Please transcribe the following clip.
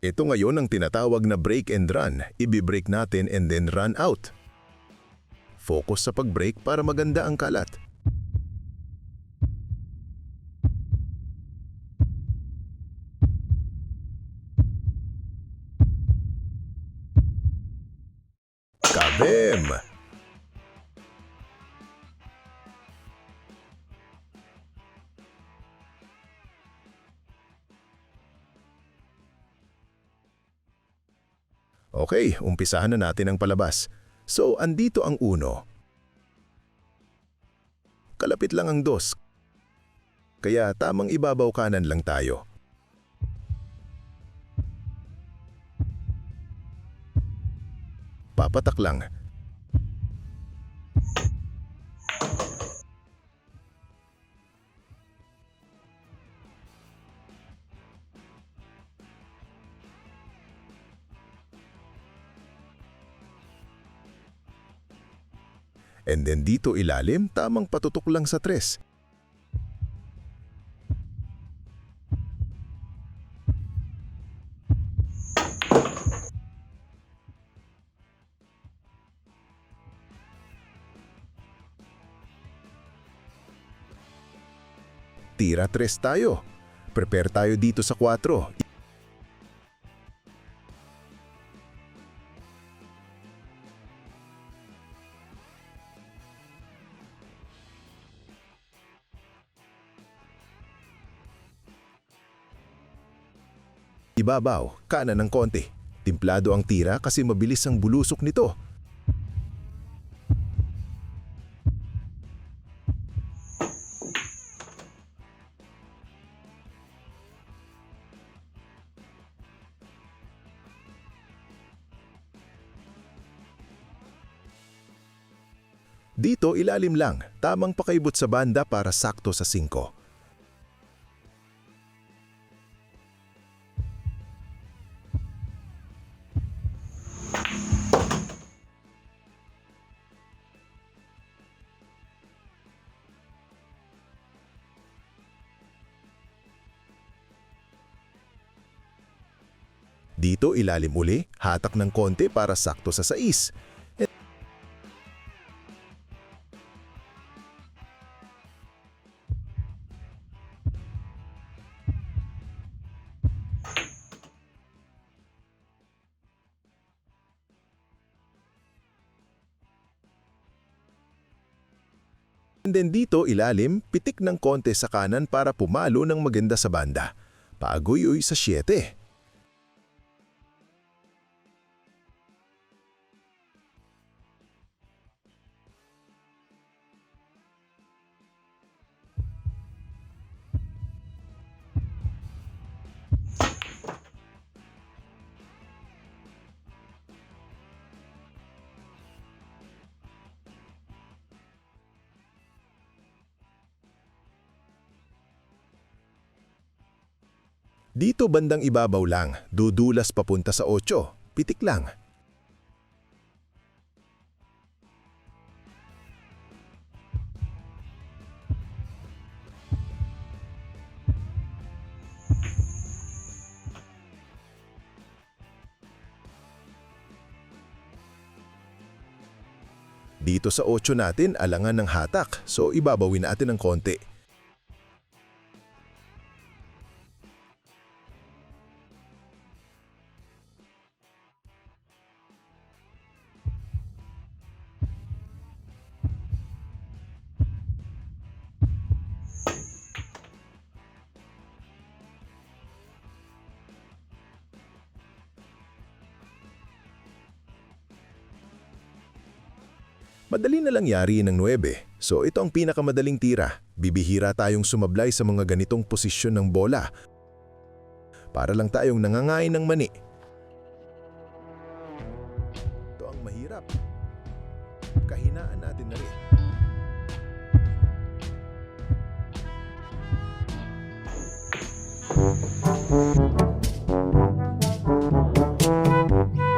Ito ngayon ang tinatawag na break and run. Ibi-break natin and then run out. Focus sa pag-break para maganda ang kalat. Kabem! Okay, umpisahan na natin ang palabas. So, andito ang 1. Kalapit lang ang 2. Kaya tamang ibabaw kanan lang tayo. Papatak lang. And then dito ilalim, tamang patutok lang sa 3. Tira 3 tayo. Prepare tayo dito sa 4. Ibabaw, kanan ng konti. Timplado ang tira kasi mabilis ang bulusok nito. Dito ilalim lang, tamang pakaibot sa banda para sakto sa 5. Dito ilalim uli, hatak ng konti para sakto sa 6. And then dito ilalim, pitik ng konti sa kanan para pumalo ng maganda sa banda. Paagoy-uy sa 7. Dito bandang ibabaw lang, dudulas papunta sa 8. Pitik lang. Dito sa 8 natin, alangan ng hatak, so ibabawin natin ng konti. Madali na lang yari ng 9. So ito ang pinakamadaling tira. Bibihira tayong sumablay sa mga ganitong posisyon ng bola. Para lang tayong nangangain ng mani.